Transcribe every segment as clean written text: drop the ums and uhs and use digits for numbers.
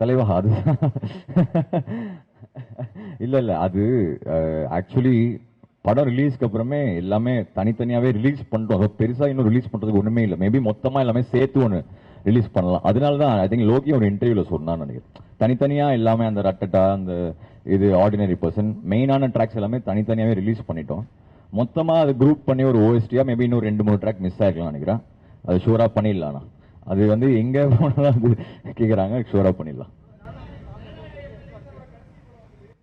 தலைவா அது இல்ல அது ஆக்சுவலி படம் ரிலீஸ்க்கு அப்புறமே எல்லாமே தனித்தனியாவே ரிலீஸ் பண்ணிட்டோம். பெருசா இன்னும் ரிலீஸ் பண்றதுக்கு ஒண்ணுமே இல்லை. மேபி மொத்தமா எல்லாமே சேர்த்து ஒன்று ரிலீஸ் பண்ணலாம். அதனால தான் ஐ திங்க் லோகி ஒரு இன்டர்வியூல சொன்னான்னு நினைக்கிறேன். தனித்தனியா எல்லாமே அந்த ரட்டட்டா அந்த இது ஆர்டினரி பர்சன் மெயினான ட்ராக்ஸ் எல்லாமே தனித்தனியாவே ரிலீஸ் பண்ணிட்டோம். மொத்தமா அது குரூப் பண்ணி ஒரு ஓஎஸ்டியா மேபி இன்னும் 2-3 ட்ராக் மிஸ் ஆயிருக்கலாம் நினைக்கிறேன். அது ஷூரா பண்ணிடலாம். அது வந்து எங்க போனாலும் அது கேக்குறாங்க, ஷூரா பண்ணிடலாம்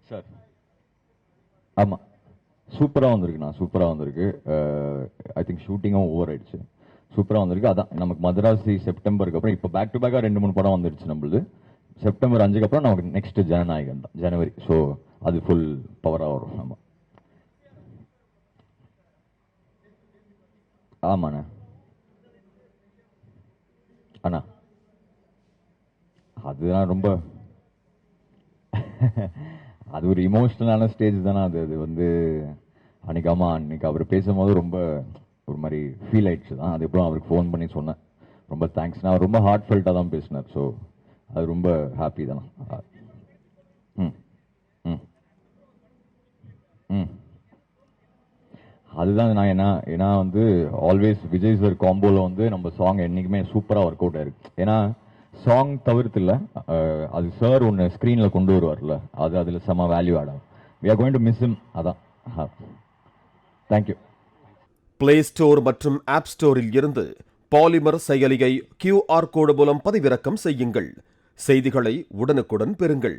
சார். ஆமா சூப்பரா வந்திருக்குண்ணா, சூப்பரா வந்திருக்கு. ஐ திங்க் ஷூட்டிங்கும் ஓவர் ஆயிடுச்சு. சூப்பரா வந்திருக்கு. அதான் நமக்கு மதராசி செப்டம்பருக்கு அப்புறம் இப்போ பேக் டு பேக்கா 2-3 படம் வந்துருச்சு நம்மளுது. செப்டம்பர் 5க்கு அப்புறம் நமக்கு நெக்ஸ்ட் ஜனநாயகன் தான், ஜனவரி. ஸோ அது ஃபுல் பவரா வரும். ஆமா ஆமாண்ணா. அண்ணா அதுதான் ரொம்ப அது ஒரு இமோஷனலான ஸ்டேஜ் தானே. அது அது வந்து அன்னைக்கு அவர் பேசும்போது ரொம்ப ஒரு மாதிரி ஃபீல் ஆயிடுச்சு தான். அதுக்கப்புறம் அவருக்கு ஃபோன் பண்ணி சொன்னேன், ரொம்ப தேங்க்ஸ். நான் ரொம்ப ஹார்ட் ஃபெல்ட்டாக தான் பேசினார். ஸோ அது ரொம்ப ஹாப்பி தானே. ம் ம் ம் அதுதான் நான் ஏன்னா வந்து ஆல்வேஸ் விஜய் சார் காம்போல வந்து நம்ம சாங் என்னைக்குமே சூப்பராக ஒர்க் அவுட் ஆயிருக்கு. ஏன்னா சாங் தவிர்த்து இல்லை, அது சார் ஒன்று ஸ்க்ரீனில் கொண்டு வருவார்ல, அது அதில் செம வேல்யூ ஆட் ஆகும். We are going to miss him. அதான். தேங்க்யூ. பிளே ஸ்டோர் மற்றும் ஆப் ஸ்டோரில் இருந்து பாலிமர் செயலியை QR கோடு மூலம் பதிவிறக்கம் செய்யுங்கள். செய்திகளை உடனுக்குடன் பெறுங்கள்.